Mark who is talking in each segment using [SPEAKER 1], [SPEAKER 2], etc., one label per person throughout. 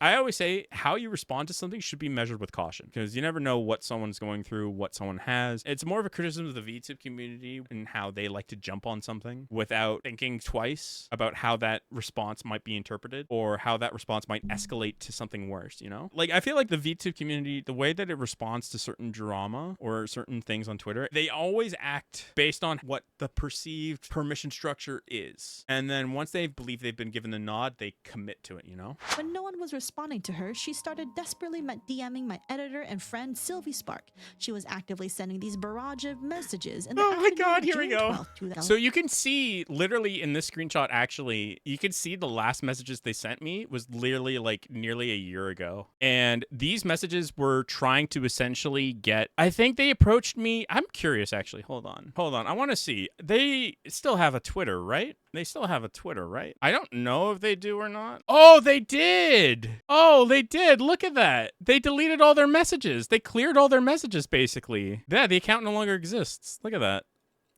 [SPEAKER 1] I always say how you respond to something should be measured with caution, because you never know what someone's going through, what someone has. It's more of a criticism of the VTube community and how they like to jump on something without thinking twice about how that response might be interpreted or how that response might escalate to something worse, you know? Like, I feel like the VTube community, the way that it responds to certain drama or certain things on Twitter, they always act based on what the perceived permission structure is. And then once they believe they've been given the nod, they commit to it, you know?
[SPEAKER 2] When no one was responding to her, she started desperately DMing my editor and friend Silvy Spark. She was actively sending these barrage of messages. In the
[SPEAKER 1] Oh my
[SPEAKER 2] afternoon
[SPEAKER 1] God,
[SPEAKER 2] of
[SPEAKER 1] here we
[SPEAKER 2] June
[SPEAKER 1] go.
[SPEAKER 2] 12th, 2000.
[SPEAKER 1] So you can see literally in this screenshot, actually, you can see the last messages they sent me was literally like nearly a year ago. And these messages were trying to essentially get, I think they approached me. I'm curious, actually. Hold on. I want to see. They still have a Twitter, right? They still have a Twitter, right? I don't know if they do or not. Oh, they did. Oh, they did. Look at that. They deleted all their messages. They cleared all their messages, basically. Yeah, the account no longer exists. Look at that.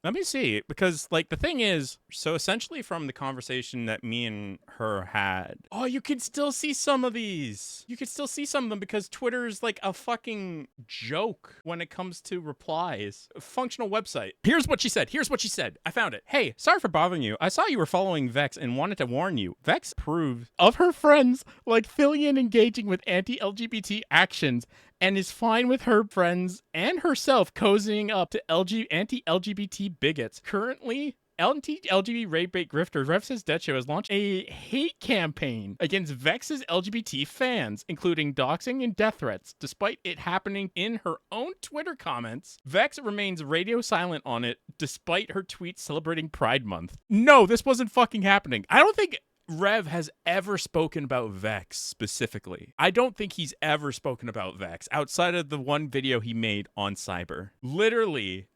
[SPEAKER 1] Let me see, because, like, the thing is, so essentially from the conversation that me and her had, oh, you can still see some of these. You can still see some of them because Twitter's like a fucking joke when it comes to replies. A functional website. Here's what she said. I found it. Hey, sorry for bothering you. I saw you were following Vex and wanted to warn you. Vex approved of her friends like Fillion engaging with anti-LGBT actions and is fine with her friends and herself cozying up to anti-LGBT bigots. Currently, anti-LGBT rape bait grifter Rev Says Dead Show has launched a hate campaign against Vex's LGBT fans, including doxing and death threats. Despite it happening in her own Twitter comments, Vex remains radio silent on it despite her tweets celebrating Pride Month. No, this wasn't fucking happening. I don't think Rev has ever spoken about Vex specifically. I don't think he's ever spoken about Vex outside of the one video he made on Cyber. Literally,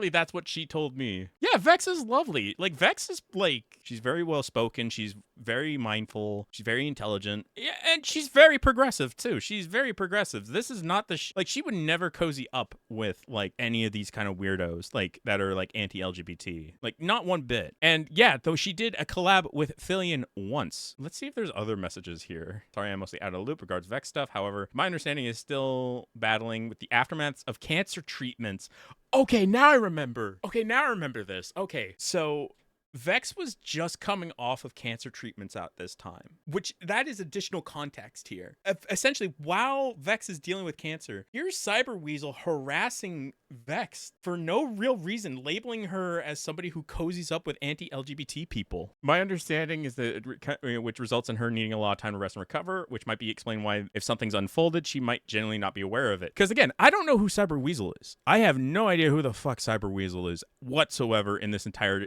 [SPEAKER 1] that's what she told me. Yeah, Vex is lovely. Like, Vex is, like, she's very well-spoken. She's very mindful. She's very intelligent. Yeah, and she's very progressive, too. She's very progressive. This is not the... like, she would never cozy up with, like, any of these kind of weirdos, like, that are, like, anti-LGBT. Like, not one bit. And, yeah, though she did a collab with Fillion once. Let's see if there's other messages here. Sorry, I'm mostly out of the loop regards Vex stuff. However, my understanding is still battling with the aftermaths of cancer treatments. Okay, now I remember. This. Okay, so Vex was just coming off of cancer treatments at this time, which that is additional context here. Essentially, while Vex is dealing with cancer, here's Cyberweasel harassing Vex for no real reason, labeling her as somebody who cozies up with anti-LGBT people. My understanding is that which results in her needing a lot of time to rest and recover, which might be explained why if something's unfolded, she might generally not be aware of it. Because again, I don't know who Cyberweasel is. I have no idea who the fuck Cyberweasel is whatsoever in this entire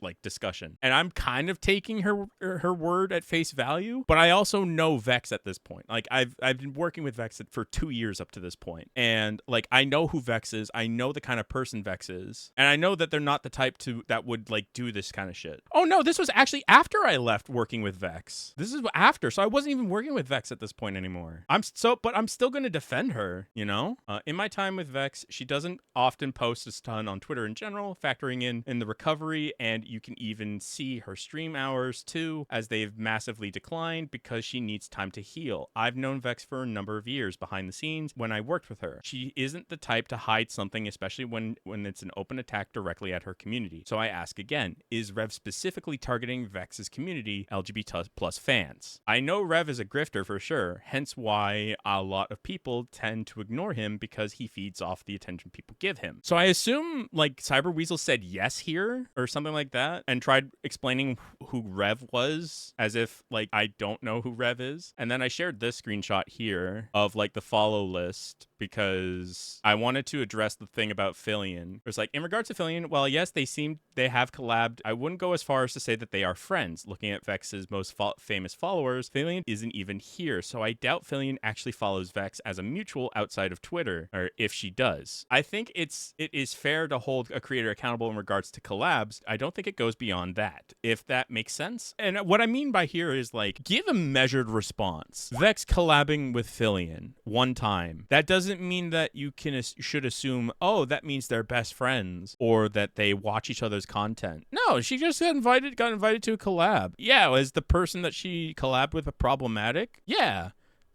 [SPEAKER 1] like discussion, and I'm kind of taking her word at face value, but I also know Vex at this point. Like I've been working with Vex for 2 years up to this point, and like I know who Vex is, I know the kind of person Vex is, and I know that they're not the type that would like do this kind of shit. Oh no, this was actually after I left working with Vex. This is after, so I wasn't even working with Vex at this point anymore. But I'm still gonna defend her, you know. In my time with Vex, she doesn't often post a ton on Twitter in general, factoring in the recovery. And you can even see her stream hours too, as they've massively declined because she needs time to heal. I've known Vex for a number of years behind the scenes when I worked with her. She isn't the type to hide something, especially when it's an open attack directly at her community. So I ask again, is Rev specifically targeting Vex's community, LGBT plus fans? I know Rev is a grifter for sure, hence why a lot of people tend to ignore him because he feeds off the attention people give him. So I assume like Cyberweasel said yes here, or something like that, and tried explaining who Rev was as if like I don't know who Rev is. And then I shared this screenshot here of like the follow list because I wanted to address the thing about Fillion. It's like, in regards to Fillion, well, yes, they have collabed. I wouldn't go as far as to say that they are friends. Looking at Vex's most famous followers, Fillion isn't even here, so I doubt Fillion actually follows Vex as a mutual outside of Twitter, or if she does. I think it is fair to hold a creator accountable in regards to collabs. I don't think it goes beyond that, if that makes sense. And what I mean by here is like, give a measured response. Vex collabing with Fillion one time. That doesn't doesn't mean that you should assume, oh, that means they're best friends or that they watch each other's content. No, she just got invited to a collab. Yeah, was the person that she collabed with problematic? Yeah.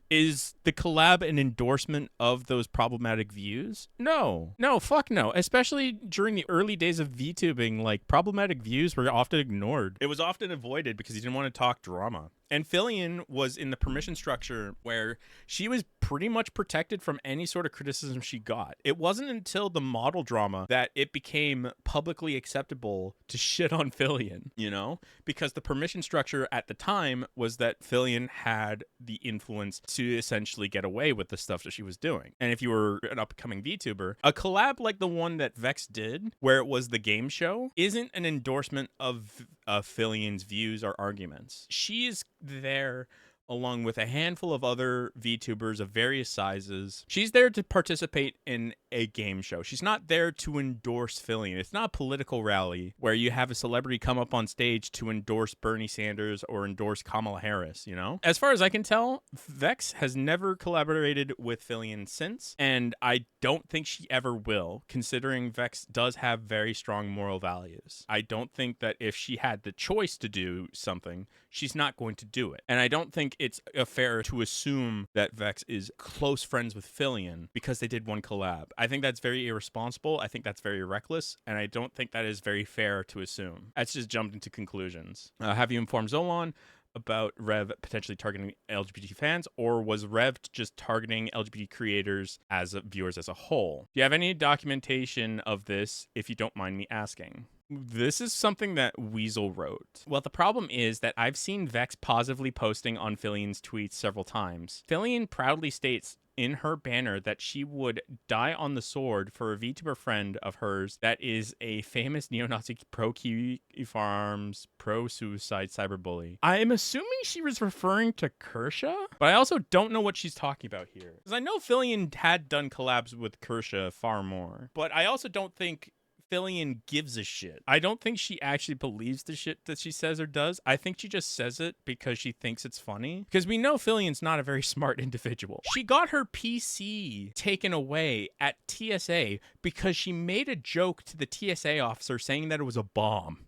[SPEAKER 1] Is the collab an endorsement of those problematic views? No. No, fuck no. Especially during the early days of VTubing, like, problematic views were often ignored. It was often avoided because you didn't want to talk drama. And Fillion was in the permission structure where she was pretty much protected from any sort of criticism she got. It wasn't until the model drama that it became publicly acceptable to shit on Fillion, you know? Because the permission structure at the time was that Fillion had the influence to essentially get away with the stuff that she was doing. And if you were an upcoming VTuber, a collab like the one that Vex did, where it was the game show, isn't an endorsement of Fillion's views or arguments. She is there along with a handful of other VTubers of various sizes. She's there to participate in a game show. She's not there to endorse Fillion. It's not a political rally where you have a celebrity come up on stage to endorse Bernie Sanders or endorse Kamala Harris, you know? As far as I can tell, Vex has never collaborated with Fillion since, and I don't think she ever will, considering Vex does have very strong moral values. I don't think that if she had the choice to do something, she's not going to do it. And I don't think it's fair to assume that Vex is close friends with Fillion because they did one collab. I think that's very irresponsible. I think that's very reckless. And I don't think that is very fair to assume. That's just jumped into conclusions. Have you informed Zolan about Rev potentially targeting LGBT fans, or was Rev just targeting LGBT creators as viewers as a whole? Do you have any documentation of this, if you don't mind me asking? This is something that Weasel wrote. Well, the problem is that I've seen Vex positively posting on Fillion's tweets several times. Fillion proudly states in her banner that she would die on the sword for a VTuber friend of hers that is a famous neo-Nazi pro-Kiwi farms, pro-suicide cyberbully. I'm assuming she was referring to Kersha, but I also don't know what she's talking about here. Because I know Fillion had done collabs with Kersha far more, but I also don't think Fillion gives a shit. I don't think she actually believes the shit that she says or does. I think she just says it because she thinks it's funny. Because we know Fillion's not a very smart individual. She got her PC taken away at TSA because she made a joke to the TSA officer saying that it was a bomb.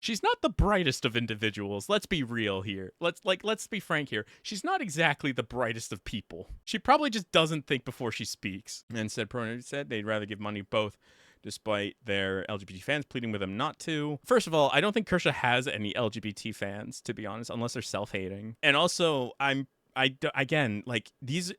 [SPEAKER 1] She's not the brightest of individuals. Let's be real here. Let's be frank here. She's not exactly the brightest of people. She probably just doesn't think before she speaks. And said they'd rather give money both, despite their LGBT fans pleading with them not to. First of all, I don't think Kersha has any LGBT fans, to be honest, unless they're self-hating. And also,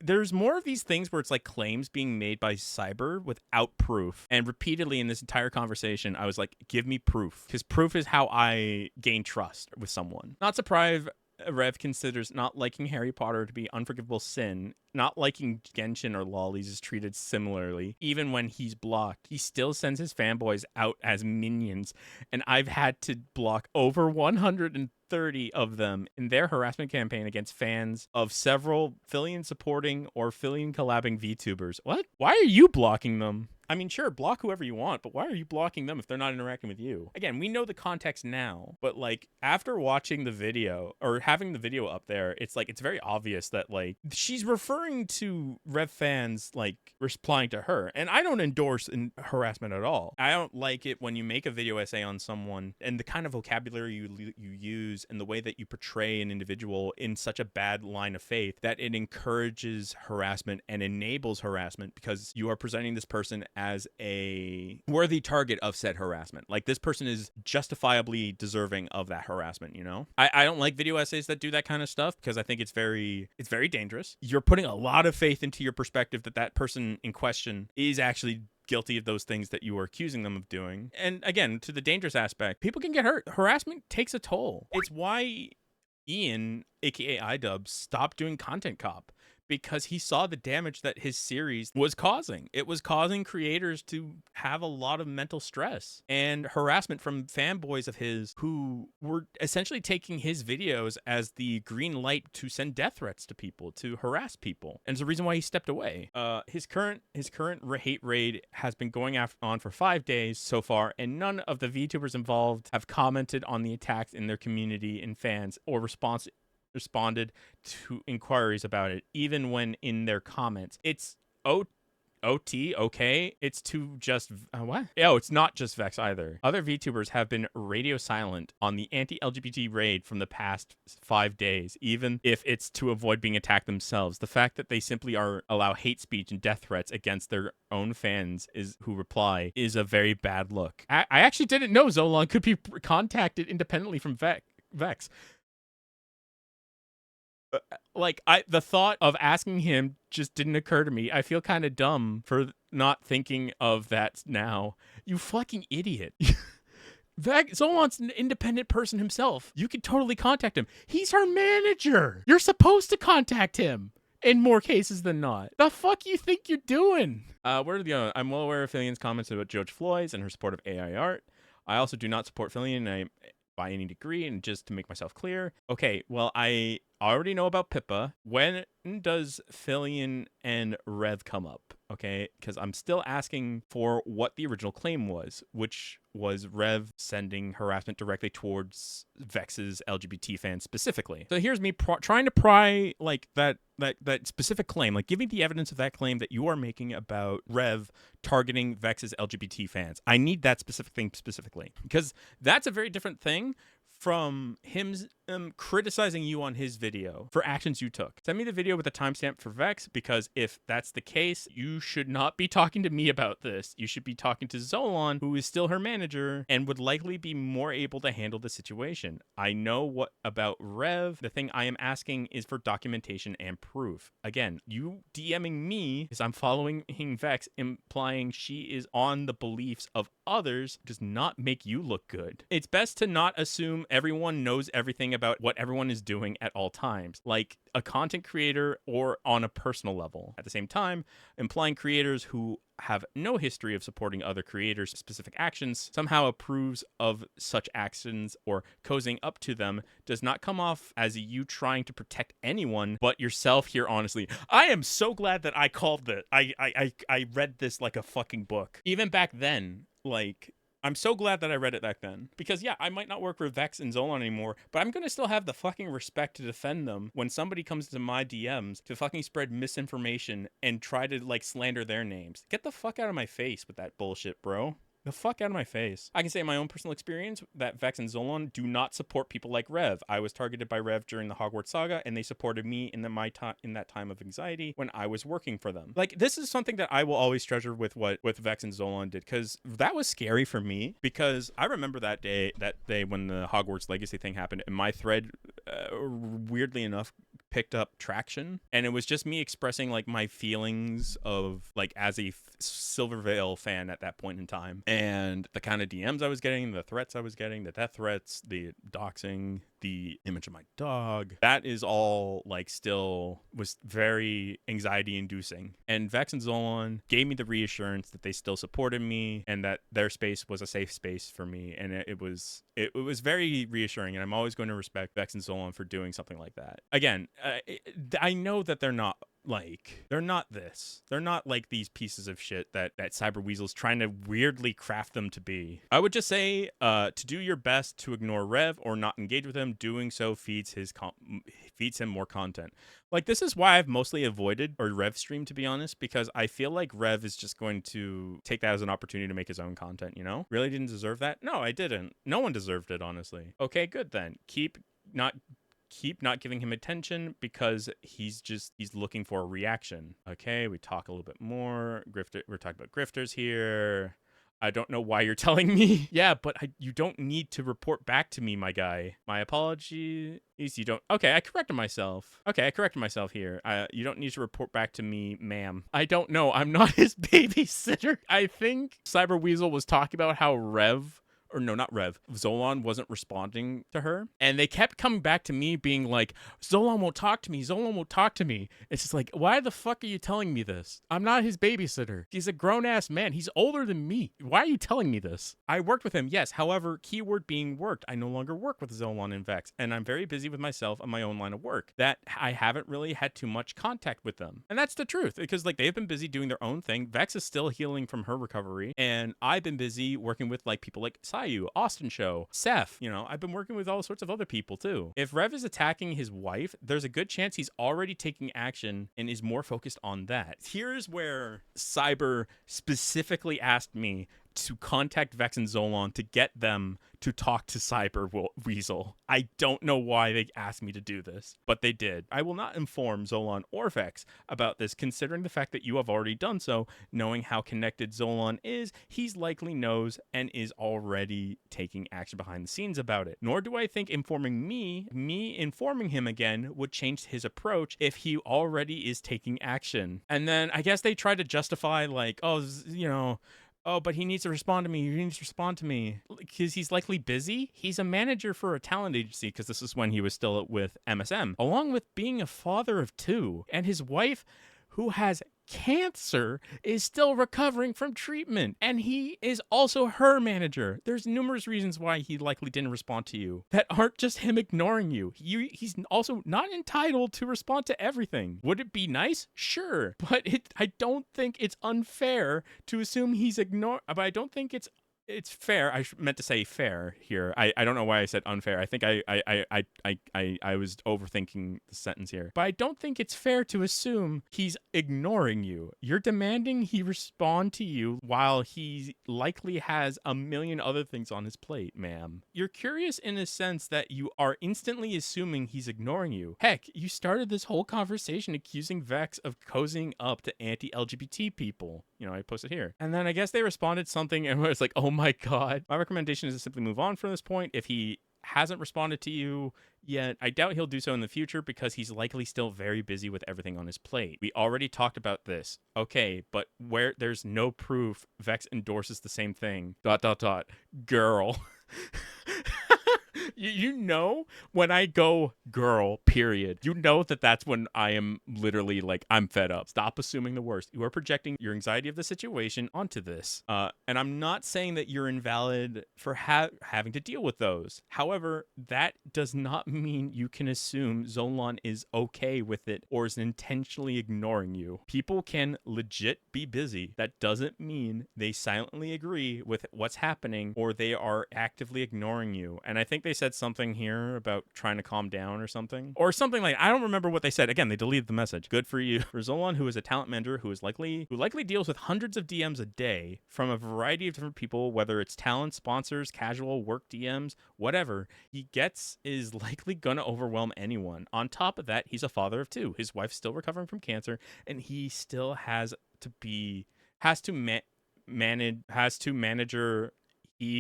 [SPEAKER 1] there's more of these things where it's like claims being made by Cyber without proof. And repeatedly in this entire conversation, I was like, give me proof. Because proof is how I gain trust with someone. Not surprised Rev considers not liking Harry Potter to be unforgivable sin. Not liking Genshin or lollies is treated similarly. Even when he's blocked, he still sends his fanboys out as minions. And I've had to block over 130 of them in their harassment campaign against fans of several Fillion supporting or Fillion collabing VTubers. What? Why are you blocking them? I mean, sure, block whoever you want, but why are you blocking them if they're not interacting with you? Again, we know the context now, but like after watching the video or having the video up there, it's like it's very obvious that like she's referring to Rev fans like replying to her. And I don't endorse harassment at all. I don't like it when you make a video essay on someone and the kind of vocabulary you use and the way that you portray an individual in such a bad line of faith that it encourages harassment and enables harassment because you are presenting this person as a worthy target of said harassment. Like this person is justifiably deserving of that harassment, you know? I don't like video essays that do that kind of stuff because I think it's very dangerous. You're putting a lot of faith into your perspective that person in question is actually guilty of those things that you are accusing them of doing. And again, to the dangerous aspect, people can get hurt. Harassment takes a toll. It's why Ian, aka iDubbbz, stopped doing Content Cop. Because he saw the damage that his series was causing. It was causing creators to have a lot of mental stress and harassment from fanboys of his who were essentially taking his videos as the green light to send death threats to people, to harass people. And it's the reason why he stepped away. His current hate raid has been going on for 5 days so far, and none of the VTubers involved have commented on the attacks in their community and fans or responded to inquiries about it, even when in their comments. It's OT, okay? It's to just what? Oh, it's not just Vex either. Other VTubers have been radio silent on the anti-LGBT raid from the past 5 days, even if it's to avoid being attacked themselves. The fact that they simply allow hate speech and death threats against their own fans who reply is a very bad look. I actually didn't know Zolon could be contacted independently from Vex. The thought of asking him just didn't occur to me. I feel kind of dumb for not thinking of that now. You fucking idiot. Zolon's an independent person himself. You could totally contact him. He's her manager. You're supposed to contact him in more cases than not. The fuck you think you're doing? I'm well aware of Fillian's comments about George Floyd's and her support of AI art. I also do not support Fillian by any degree, and just to make myself clear. Okay, well, I already know about Pippa. When does Fillian and Rev come up? Okay, because I'm still asking for what the original claim was, which was Rev sending harassment directly towards Vex's LGBT fans specifically. So here's me trying to pry like that specific claim, like give me the evidence of that claim that you are making about Rev targeting Vex's LGBT fans. I need that specific thing specifically, because that's a very different thing from him criticizing you on his video for actions you took. Send me the video with a timestamp for Vex, because if that's the case, you should not be talking to me about this. You should be talking to Zolon, who is still her manager and would likely be more able to handle the situation. I know what about Rev. The thing I am asking is for documentation and proof. Again, you DMing me because I'm following Vex, implying she is on the beliefs of others, does not make you look good. It's best to not assume everyone knows everything about what everyone is doing at all times, like a content creator or on a personal level. At the same time, implying creators who have no history of supporting other creators' specific actions somehow approves of such actions or cozying up to them does not come off as you trying to protect anyone but yourself here, honestly. I am so glad that I called that. I read this like a fucking book. Even back then, like, I'm so glad that I read it back then. Because, yeah, I might not work with Vex and Zolon anymore, but I'm going to still have the fucking respect to defend them when somebody comes to my DMs to fucking spread misinformation and try to, like, slander their names. Get the fuck out of my face with that bullshit, bro. The fuck out of my face. I can say in my own personal experience that Vex and Zolon do not support people like Rev. I was targeted by Rev during the Hogwarts saga, and they supported me in that time of anxiety when I was working for them. Like, this is something that I will always treasure with what Vex and Zolon did, because that was scary for me, because I remember that day when the Hogwarts Legacy thing happened, and my thread, weirdly enough, picked up traction, and it was just me expressing like my feelings of like as a Silverveil fan at that point in time, and the kind of DMs I was getting, the threats I was getting, the death threats, the doxing, the image of my dog, that is all like still was very anxiety inducing. And Vex and Zolon gave me the reassurance that they still supported me and that their space was a safe space for me, and it was very reassuring, and I'm always going to respect Vex and Zolon for doing something like that. Again, I know that they're not this. They're not like these pieces of shit that Cyberweasel's trying to weirdly craft them to be. I would just say to do your best to ignore Rev or not engage with him. Doing so feeds him more content. Like, this is why I've mostly avoided or Rev stream, to be honest, because I feel like Rev is just going to take that as an opportunity to make his own content, you know? Really didn't deserve that? No, I didn't. No one deserved it, honestly. Okay, good then. Keep not giving him attention because he's looking for a reaction. Okay, we talk a little bit more. We're talking about grifters here. I don't know why you're telling me. Yeah, but you don't need to report back to me, my guy. My apologies. You don't. Okay, I corrected myself. Here. You don't need to report back to me, ma'am. I don't know. I'm not his babysitter. I think Cyberweasel was talking about how Zolon wasn't responding to her. And they kept coming back to me being like, Zolon won't talk to me. It's just like, why the fuck are you telling me this? I'm not his babysitter. He's a grown-ass man. He's older than me. Why are you telling me this? I worked with him, yes. However, keyword being worked. I no longer work with Zolon and Vex, and I'm very busy with myself on my own line of work. That I haven't really had too much contact with them. And that's the truth, because like they've been busy doing their own thing. Vex is still healing from her recovery, and I've been busy working with like people like Cyber Caillou, Austin Show, Seth. You know, I've been working with all sorts of other people too. If Rev is attacking his wife, there's a good chance he's already taking action and is more focused on that. Here's where Cyber specifically asked me to contact Vex and Zolon to get them to talk to Cyberweasel. I don't know why they asked me to do this, but they did. I will not inform Zolon or Vex about this, considering the fact that you have already done so. Knowing how connected Zolon is, he's likely knows and is already taking action behind the scenes about it. Nor do I think informing me informing him again would change his approach if he already is taking action. And then I guess they try to justify like, oh, you know, oh, but he needs to respond to me. He needs to respond to me because he's likely busy. He's a manager for a talent agency because this is when he was still with MSM, along with being a father of 2. And his wife, who has cancer, is still recovering from treatment. And he is also her manager. There's numerous reasons why he likely didn't respond to you that aren't just him ignoring you. He's also not entitled to respond to everything. Would it be nice? Sure. But I don't think it's unfair to assume he's but I don't think it's fair. I meant to say fair here. I don't know why I said unfair. I think I was overthinking the sentence here. But I don't think it's fair to assume he's ignoring you. You're demanding he respond to you while he likely has a million other things on his plate, ma'am. You're curious in a sense that you are instantly assuming he's ignoring you. Heck, you started this whole conversation accusing Vex of cozying up to anti-LGBT people. You know, I posted here. And then I guess they responded something and it's like, oh my God. My recommendation is to simply move on from this point. If he hasn't responded to you yet, I doubt he'll do so in the future because he's likely still very busy with everything on his plate. We already talked about this. Okay, but where there's no proof Vex endorses the same thing. ... Girl. You know, when I go girl, period, you know that's when I am literally like, I'm fed up. Stop assuming the worst. You are projecting your anxiety of the situation onto this. And I'm not saying that you're invalid for having to deal with those. However, that does not mean you can assume Zolon is okay with it or is intentionally ignoring you. People can legit be busy. That doesn't mean they silently agree with what's happening or they are actively ignoring you. And I think they said something here about trying to calm down or something like, I don't remember what they said. Again, they deleted the message. Good for you. For Zolon, who is a talent manager who likely deals with hundreds of DMs a day from a variety of different people, whether it's talent, sponsors, casual, work DMs, whatever he gets is likely gonna overwhelm anyone. On top of that, he's a father of 2. His wife's still recovering from cancer, and he still has to manage her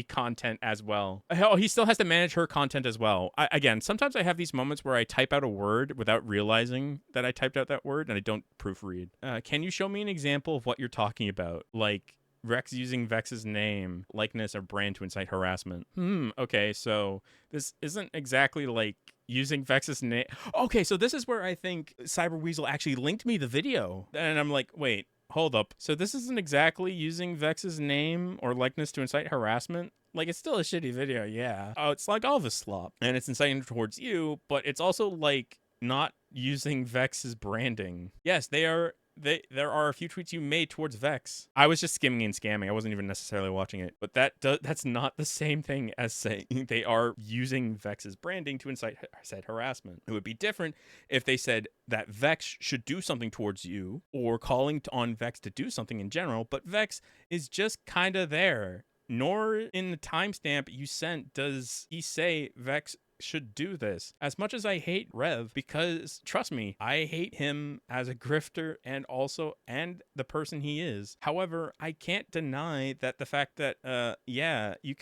[SPEAKER 1] content as well. Oh, he still has to manage her content as well. Again, sometimes I have these moments where I type out a word without realizing that I typed out that word and I don't proofread. Can you show me an example of what you're talking about? Like Rex using Vex's name, likeness, or brand to incite harassment. Okay, so this isn't exactly like using Vex's name. Okay, so this is where I think Cyberweasel actually linked me the video. And I'm like, wait, hold up. So this isn't exactly using Vex's name or likeness to incite harassment? Like, it's still a shitty video, yeah. Oh, it's like all this slop. And it's inciting towards you, but it's also, like, not using Vex's branding. Yes, there are a few tweets you made towards Vex. I was just skimming and scamming. I wasn't even necessarily watching it. But that's not the same thing as saying they are using Vex's branding to incite harassment. It would be different if they said that Vex should do something towards you or calling on Vex to do something in general. But Vex is just kind of there. Nor in the timestamp you sent does he say Vex should do this. As much as I hate Rev, because trust me, I hate him as a grifter and the person he is. However, I can't deny that the fact that we're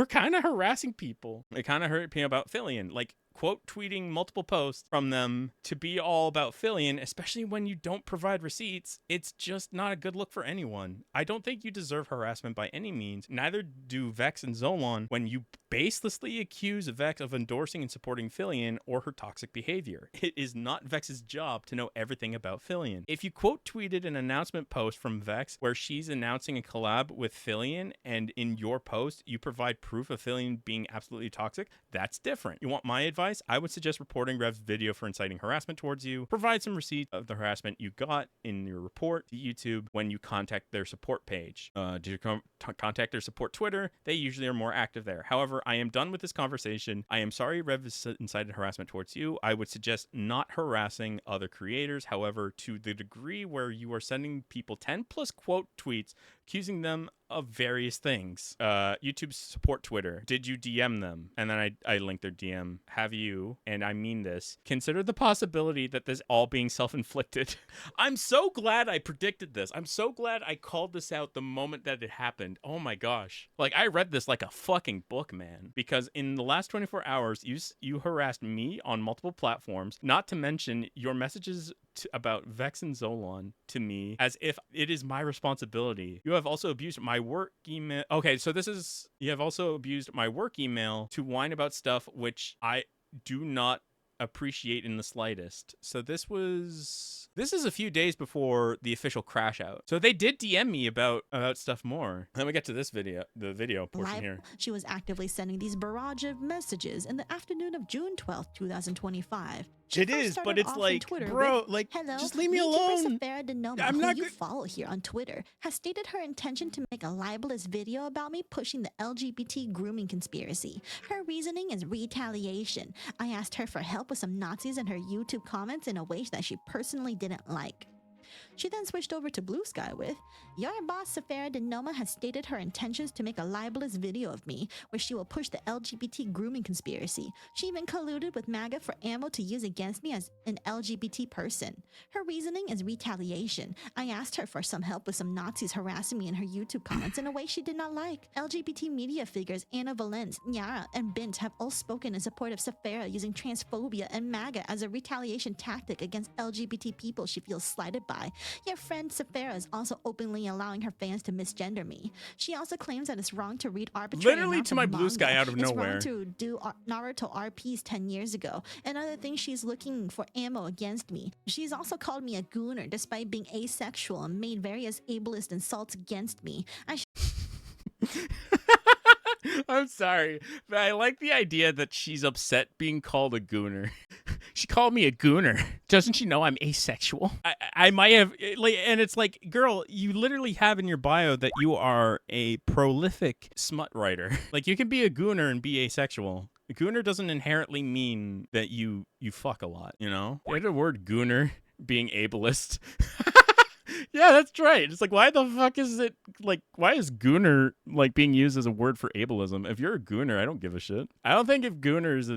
[SPEAKER 1] kind of harassing people. It kind of hurt me about Fillion. Like, quote tweeting multiple posts from them to be all about Fillion, especially when you don't provide receipts, it's just not a good look for anyone. I don't think you deserve harassment by any means. Neither do Vex and Zolon when you baselessly accuse Vex of endorsing and supporting Fillion or her toxic behavior. It is not Vex's job to know everything about Fillion. If you quote tweeted an announcement post from Vex where she's announcing a collab with Fillion and in your post you provide proof of Fillion being absolutely toxic, that's different. You want my advice? advice, I would suggest reporting Rev's video for inciting harassment towards you. Provide some receipt of the harassment you got in your report to YouTube when you contact their support page. Did you contact their support Twitter? They usually are more active there. However, I am done with this conversation. I am sorry Rev has incited harassment towards you. I would suggest not harassing other creators. However, to the degree where you are sending people 10 plus quote tweets accusing them of various things. YouTube's support Twitter. Did you DM them? And then I linked their DM. Have you, and I mean this, consider the possibility that this all being self-inflicted. I'm so glad I predicted this. I'm so glad I called this out the moment that it happened. Oh my gosh. Like, I read this like a fucking book, man. Because in the last 24 hours, you harassed me on multiple platforms, not to mention your messages about Vex and Zolon to me as if it is my responsibility. You have also abused my work email. Okay, so you have also abused my work email to whine about stuff which I do not appreciate in the slightest. So this is a few days before the official crash out. So they did DM me about stuff more. Then we get to this video, the video portion here.
[SPEAKER 2] She was actively sending these barrage of messages in the afternoon of June 12th, 2025.
[SPEAKER 1] It is, but it's like, bro, like, just leave me alone.
[SPEAKER 2] I'm not you follow here on Twitter has stated her intention to make a libelous video about me pushing the LGBT grooming conspiracy. Her reasoning is retaliation. I asked her for help with some Nazis in her YouTube comments in a way that she personally didn't like. She then switched over to Bluesky with, your boss Safara Denoma has stated her intentions to make a libelous video of me where she will push the LGBT grooming conspiracy. She even colluded with MAGA for ammo to use against me as an LGBT person. Her reasoning is retaliation. I asked her for some help with some Nazis harassing me in her YouTube comments in a way she did not like. LGBT media figures Anna Valence, Nyara, and Bint have all spoken in support of Safara using transphobia and MAGA as a retaliation tactic against LGBT people she feels slighted by. Your friend Safara is also openly allowing her fans to misgender me. She also claims that it's wrong to read arbitrary
[SPEAKER 1] literally to my Bluesky out of nowhere.
[SPEAKER 2] It's wrong to do Naruto RPs 10 years ago. And other things, she's looking for ammo against me. She's also called me a gooner despite being asexual and made various ableist insults against me.
[SPEAKER 1] I'm sorry, but I like the idea that she's upset being called a gooner. She called me a gooner. Doesn't she know I'm asexual? I might have, and it's like, girl, you literally have in your bio that you are a prolific smut writer. Like, you can be a gooner and be asexual. A gooner doesn't inherently mean that you fuck a lot, you know? Get the word gooner being ableist. Yeah, that's right. It's like, why the fuck is it, like, why is gooner, like, being used as a word for ableism? If you're a gooner, I don't give a shit. I don't think if gooner is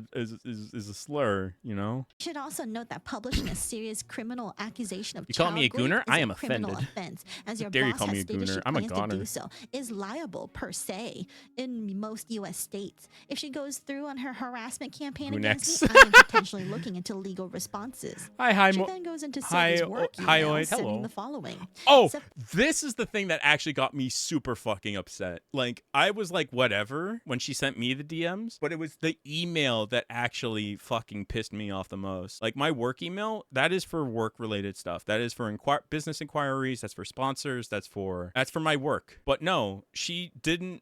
[SPEAKER 1] a slur, you know?
[SPEAKER 2] You should also note that publishing a serious criminal accusation of
[SPEAKER 1] you call me a gooner? I am offended.
[SPEAKER 2] Offense, as your
[SPEAKER 1] dare you
[SPEAKER 2] boss
[SPEAKER 1] call
[SPEAKER 2] has
[SPEAKER 1] me a
[SPEAKER 2] stated
[SPEAKER 1] gooner?
[SPEAKER 2] she
[SPEAKER 1] I'm a
[SPEAKER 2] plans
[SPEAKER 1] goner.
[SPEAKER 2] to do so, is liable per se in most U.S. states. If she goes through on her harassment campaign
[SPEAKER 1] Who
[SPEAKER 2] against
[SPEAKER 1] next?
[SPEAKER 2] me, I am potentially looking into legal responses.
[SPEAKER 1] Hi,
[SPEAKER 2] She then goes into Silvy's work
[SPEAKER 1] hi,
[SPEAKER 2] email,
[SPEAKER 1] hello.
[SPEAKER 2] sending the following.
[SPEAKER 1] Oh, this is the thing that actually got me super fucking upset. Like, I was like, whatever, when she sent me the DMs, but it was the email that actually fucking pissed me off the most. Like, my work email, that is for work-related stuff. That is for business inquiries. That's for sponsors. That's for my work. But no, she didn't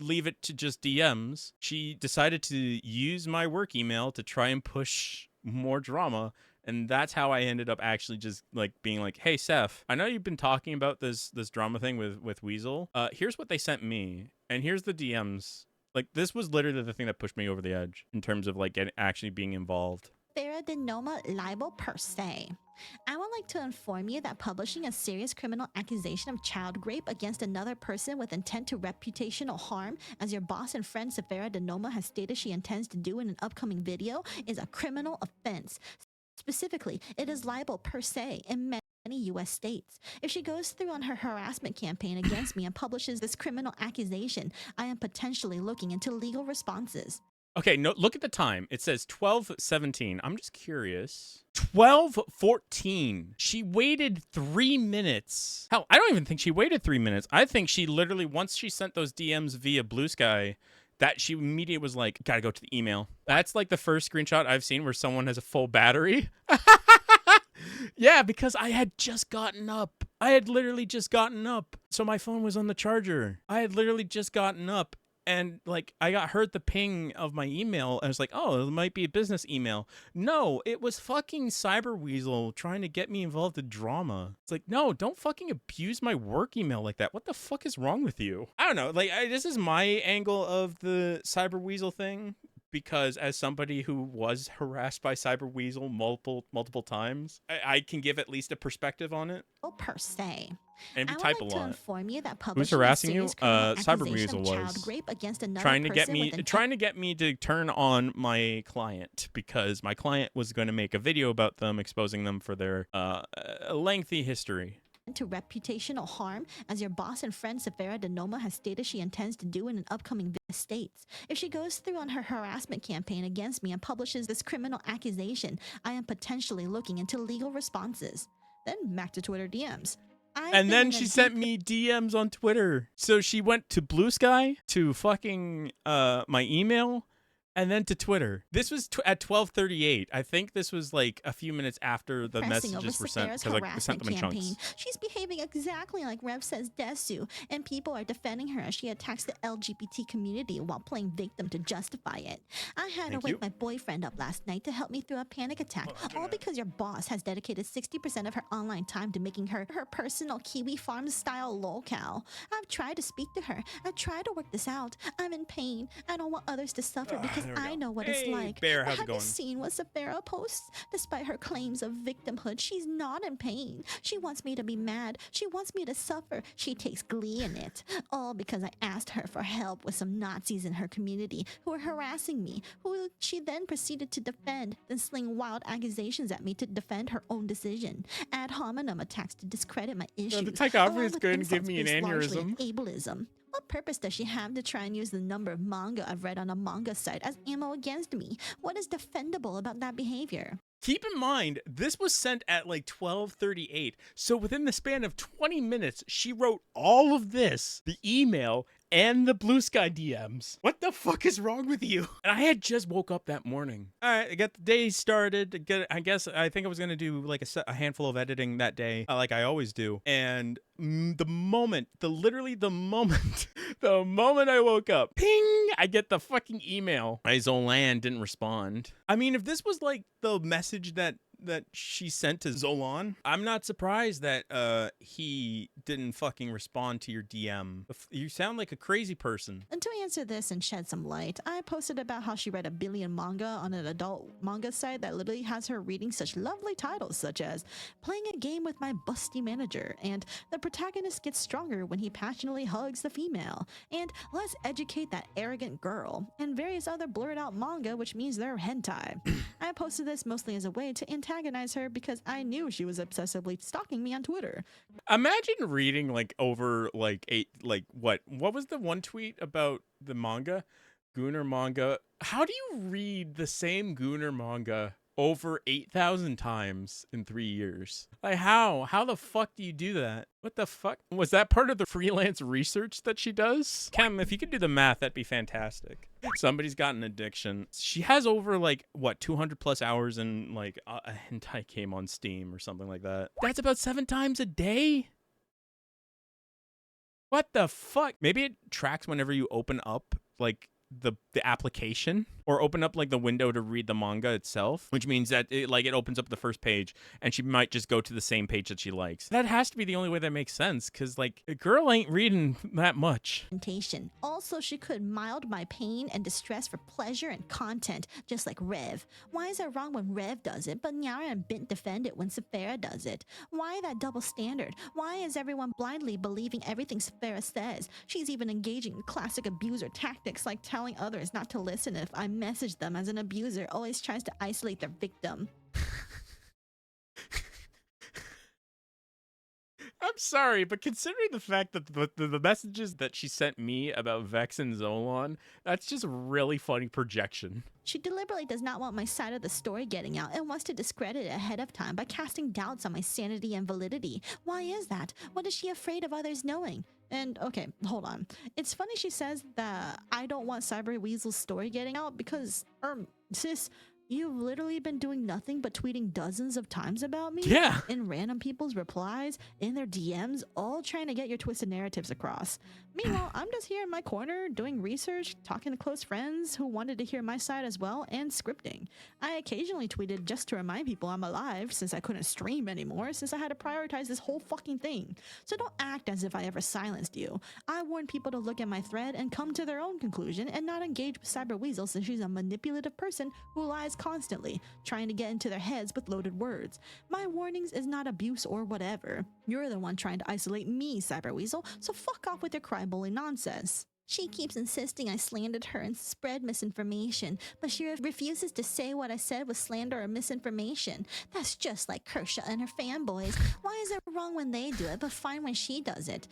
[SPEAKER 1] leave it to just DMs. She decided to use my work email to try and push more drama. And that's how I ended up actually just like being like, hey, Seth, I know you've been talking about this drama thing with Weasel. Here's what they sent me. And here's the DMs. Like, this was literally the thing that pushed me over the edge in terms of like actually being involved.
[SPEAKER 2] Safara Denoma libel per se. I would like to inform you that publishing a serious criminal accusation of child rape against another person with intent to reputational harm, as your boss and friend Safara Denoma has stated she intends to do in an upcoming video, is a criminal offense. Specifically, it is libel per se in many U.S. states. If she goes through on her harassment campaign against me and publishes this criminal accusation, I am potentially looking into legal responses.
[SPEAKER 1] Okay, no, look at the time. It says 12:17. I'm just curious. 12:14. She waited 3 minutes. Hell, I don't even think she waited 3 minutes. I think she literally, once she sent those DMs via Bluesky, that she immediately was like, gotta go to the email. That's like the first screenshot I've seen where someone has a full battery. Yeah, because I had just gotten up. I had literally just gotten up. So my phone was on the charger. I had literally just gotten up. And like I got heard the ping of my email. I was like, oh, it might be a business email. No, it was fucking Cyberweasel trying to get me involved in drama. It's like, no, don't fucking abuse my work email like that. What the fuck is wrong with you? I don't know. Like this is my angle of the Cyberweasel thing. Because as somebody who was harassed by Cyberweasel multiple times, I can give at least a perspective on it.
[SPEAKER 2] Per se.
[SPEAKER 1] And we
[SPEAKER 2] I
[SPEAKER 1] type
[SPEAKER 2] would like
[SPEAKER 1] a
[SPEAKER 2] to
[SPEAKER 1] lot.
[SPEAKER 2] inform you that
[SPEAKER 1] Who's
[SPEAKER 2] publishing a
[SPEAKER 1] harassing you?
[SPEAKER 2] serious criminal accusation
[SPEAKER 1] Cyberweasel
[SPEAKER 2] of child
[SPEAKER 1] was
[SPEAKER 2] rape against another
[SPEAKER 1] trying to get
[SPEAKER 2] person
[SPEAKER 1] me
[SPEAKER 2] with intent
[SPEAKER 1] trying to get me to turn on my client because my client was going to make a video about them, exposing them for their lengthy history.
[SPEAKER 2] to reputational harm, as your boss and friend Safira Denoma has stated she intends to do in an upcoming video states. If she goes through on her harassment campaign against me and publishes this criminal accusation, I am potentially looking into legal responses. Then back to Twitter DMs.
[SPEAKER 1] And then she sent me DMs on Twitter. So she went to Bluesky, to fucking my email, and then to Twitter. This was at 12:38. I think this was like a few minutes after the messages were sent because I sent them in chunks.
[SPEAKER 2] She's behaving exactly like Rev says Desu, and people are defending her as she attacks the LGBT community while playing victim to justify it. I had to wake my boyfriend up last night to help me through a panic attack, all because your boss has dedicated 60% of her online time to making her personal Kiwi Farm style lolcow. I've tried to speak to her. I tried to work this out. I'm in pain. I don't want others to suffer because I know what it's like.
[SPEAKER 1] Bear, how's it
[SPEAKER 2] Have
[SPEAKER 1] going?
[SPEAKER 2] you seen what Safira posts? Despite her claims of victimhood, she's not in pain. She wants me to be mad. She wants me to suffer. She takes glee in it. All because I asked her for help with some Nazis in her community who were harassing me, who she then proceeded to defend, then sling wild accusations at me to defend her own decision. Ad hominem attacks to discredit my issues.
[SPEAKER 1] The typography is going to give me an aneurysm.
[SPEAKER 2] Ableism. What purpose does she have to try and use the number of manga I've read on a manga site as ammo against me? What is defendable about that behavior?
[SPEAKER 1] Keep in mind, this was sent at like 12:38. So within the span of 20 minutes, she wrote all of this, the email and the Bluesky DMs. What the fuck is wrong with you? And I had just woke up that morning. All right, I got the day started. I think I was going to do like a handful of editing that day, like I always do. And the moment I woke up, ping, I get the fucking email. Zolan didn't respond. I mean, if this was like the message that she sent to Zolan, I'm not surprised that he didn't fucking respond to your DM. You sound like a crazy person.
[SPEAKER 2] And to answer this and shed some light, I posted about how she read 1 billion manga on an adult manga site that literally has her reading such lovely titles such as Playing a Game with My Busty Manager, and The Protagonist Gets Stronger When He Passionately Hugs the Female, and Let's Educate That Arrogant Girl, and various other blurred out manga, which means they're hentai. I posted this mostly as a way to antagonize her because I knew she was obsessively stalking me on Twitter.
[SPEAKER 1] Imagine reading like over like what was the one tweet about the manga? Gunner manga. How do you read the same Gunner manga over 8,000 times in 3 years? Like how the fuck do you do that? What the fuck? Was that part of the freelance research that she does? Cam, if you could do the math, that'd be fantastic. Somebody's got an addiction. She has over like what 200 plus hours in like a hentai game on Steam or something like that. That's about 7 times a day. What the fuck? Maybe it tracks whenever you open up like the application or open up like the window to read the manga itself, which means that it opens up the first page and she might just go to the same page that she likes. That has to be the only way that makes sense, because like a girl ain't reading that much.
[SPEAKER 2] Also, she could mild my pain and distress for pleasure and content, just like Rev. Why is it wrong when Rev does it, but Nyara and Bint defend it when Safira does it? Why that double standard? Why is everyone blindly believing everything Safira says? She's even engaging in classic abuser tactics like telling others not to listen if I message them, as an abuser always tries to isolate their victim.
[SPEAKER 1] I'm sorry, but considering the fact that the messages that she sent me about Vex and Zolan, that's just really funny projection.
[SPEAKER 2] She deliberately does not want my side of the story getting out and wants to discredit it ahead of time by casting doubts on my sanity and validity. Why is that? What is she afraid of others knowing? And okay, hold on. It's funny she says that I don't want Cyberweasel's story getting out because, sis, You've literally been doing nothing but tweeting dozens of times about me?
[SPEAKER 1] Yeah.
[SPEAKER 2] In random people's replies, in their DMs, all trying to get your twisted narratives across. Meanwhile, I'm just here in my corner doing research, talking to close friends who wanted to hear my side as well, and scripting. I occasionally tweeted just to remind people I'm alive since I couldn't stream anymore since I had to prioritize this whole fucking thing. So don't act as if I ever silenced you. I warned people to look at my thread and come to their own conclusion and not engage with Cyberweasel since she's a manipulative person who lies constantly, trying to get into their heads with loaded words. My warnings is not abuse or whatever. You're the one trying to isolate me, Cyberweasel, so fuck off with your cry bully nonsense. She keeps insisting I slandered her and spread misinformation, but she refuses to say what I said was slander or misinformation. That's just like Kershaw and her fanboys. Why is it wrong when they do it, but fine when she does it?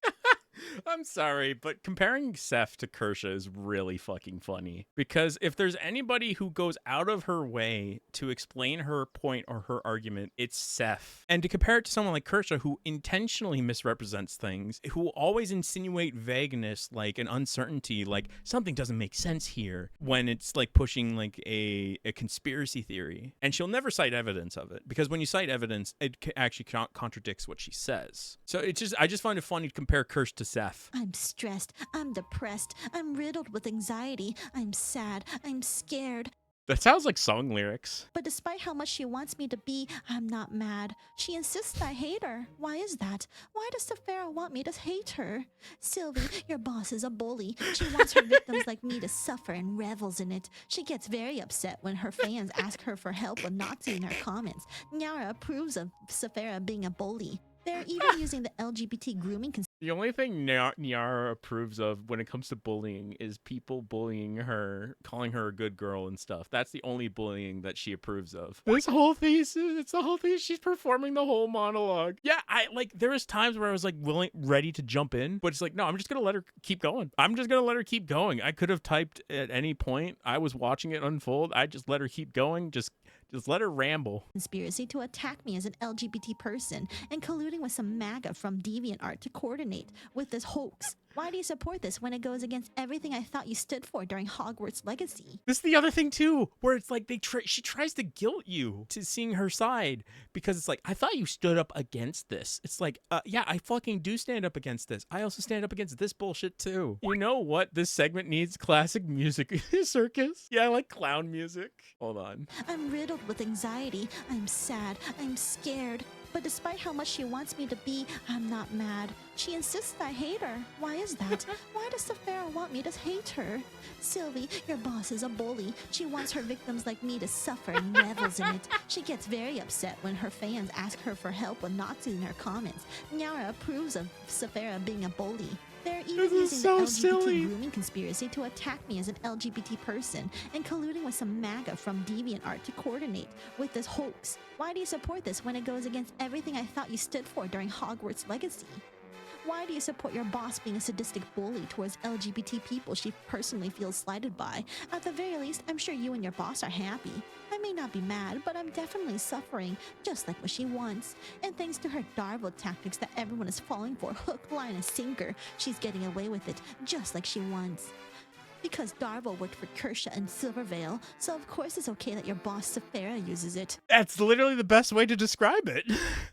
[SPEAKER 1] I'm sorry, but comparing Seth to Kershaw is really fucking funny. Because if there's anybody who goes out of her way to explain her point or her argument, it's Seth. And to compare it to someone like Kershaw, who intentionally misrepresents things, who always insinuate vagueness, like an uncertainty, like something doesn't make sense here, when it's like pushing like a conspiracy theory. And she'll never cite evidence of it, because when you cite evidence, it actually contradicts what she says. So I just find it funny to compare Kershaw to Seth.
[SPEAKER 2] I'm stressed, I'm depressed, I'm riddled with anxiety, I'm sad, I'm scared.
[SPEAKER 1] That sounds like song lyrics.
[SPEAKER 2] But despite how much she wants me to be, I'm not mad. She insists I hate her. Why is that? Why does Safara want me to hate her? Silvy, your boss is a bully. She wants her victims like me to suffer and revels in it. She gets very upset when her fans ask her for help with Nazi in her comments. Nyara approves of Safara being a bully. They're even using the LGBT grooming.
[SPEAKER 1] The only thing Nyara approves of when it comes to bullying is people bullying her, calling her a good girl and stuff. That's the only bullying that she approves of. This whole piece, it's the whole thing. She's performing the whole monologue. Yeah, there was times where I was like ready to jump in, but it's like, no, I'm just gonna let her keep going. I'm just gonna let her keep going. I could have typed at any point. I was watching it unfold. I just let her keep going. Just let her ramble.
[SPEAKER 2] Conspiracy to attack me as an LGBT person and colluding with some MAGA from DeviantArt to coordinate with this hoax. Why do you support this when it goes against everything I thought you stood for during Hogwarts Legacy?
[SPEAKER 1] This is the other thing too, where it's like she tries to guilt you to seeing her side, because it's like, I thought you stood up against this. It's like, yeah, I fucking do stand up against this. I also stand up against this bullshit too. You know what? This segment needs classic music circus. Yeah, I like clown music. Hold on.
[SPEAKER 2] I'm riddled with anxiety. I'm sad. I'm scared. But despite how much she wants me to be, I'm not mad. She insists I hate her. Why is that? Why does Safara want me to hate her? Silvy, your boss is a bully. She wants her victims like me to suffer and revels in it. She gets very upset when her fans ask her for help with Nazi in her comments. Nyara approves of Safara being a bully. They're even using the LGBT grooming conspiracy to attack me as an LGBT person and colluding with some MAGA from DeviantArt to coordinate with this hoax. Why do you support this when it goes against everything I thought you stood for during Hogwarts Legacy? Why do you support your boss being a sadistic bully towards LGBT people she personally feels slighted by? At the very least, I'm sure you and your boss are happy. I may not be mad, but I'm definitely suffering, just like what she wants. And thanks to her Darvo tactics that everyone is falling for, hook, line, and sinker, she's getting away with it, just like she wants. Because Darvo worked for Kershaw and Silvervale, so of course it's okay that your boss Safara uses it.
[SPEAKER 1] That's literally the best way to describe it.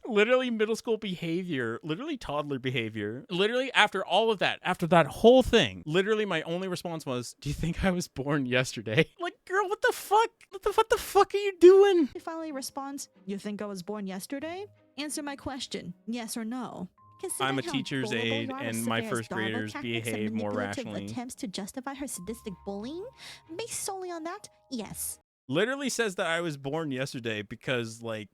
[SPEAKER 1] Literally middle school behavior, literally toddler behavior. Literally after all of that, after that whole thing, literally my only response was, do you think I was born yesterday? Like, girl, what the fuck? What the fuck are you doing?
[SPEAKER 2] He finally responds, you think I was born yesterday? Answer my question, yes or no. Considering
[SPEAKER 1] I'm a teacher's aide, and my first graders behave more rationally.
[SPEAKER 2] Attempts to justify her sadistic bullying, based solely on that, yes.
[SPEAKER 1] Literally says that I was born yesterday because, like,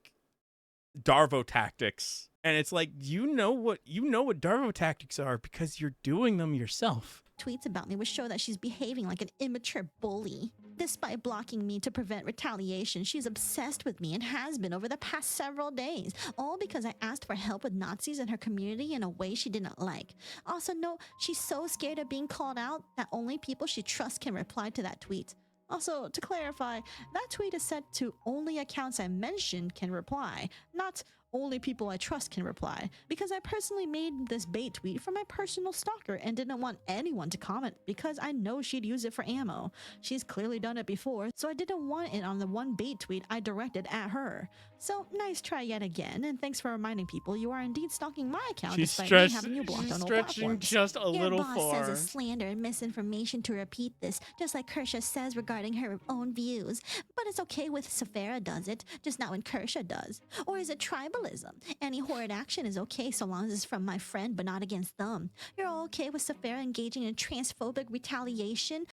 [SPEAKER 1] Darvo tactics. And it's like, you know what Darvo tactics are because you're doing them yourself.
[SPEAKER 2] Tweets about me would show that she's behaving like an immature bully. Despite blocking me to prevent retaliation, she's obsessed with me and has been over the past several days, all because I asked for help with Nazis in her community in a way she didn't like. Also note, she's so scared of being called out that only people she trusts can reply to that tweet. Also, to clarify, that tweet is set to only accounts I mentioned can reply, not only people I trust can reply, because I personally made this bait tweet for my personal stalker and didn't want anyone to comment because I know she'd use it for ammo. She's clearly done it before, so I didn't want it on the one bait tweet I directed at her. So nice try yet again, and thanks for reminding people you are indeed stalking my account despite me having you blocked on all platforms.
[SPEAKER 1] Just a
[SPEAKER 2] Your
[SPEAKER 1] little
[SPEAKER 2] boss
[SPEAKER 1] far.
[SPEAKER 2] says it's slander and misinformation to repeat this, just like Kersha says regarding her own views. But it's okay with Safara does it, just not when Kersha does. Or is it tribalism? Any horrid action is okay so long as it's from my friend but not against them. You're all okay with Safara engaging in transphobic retaliation?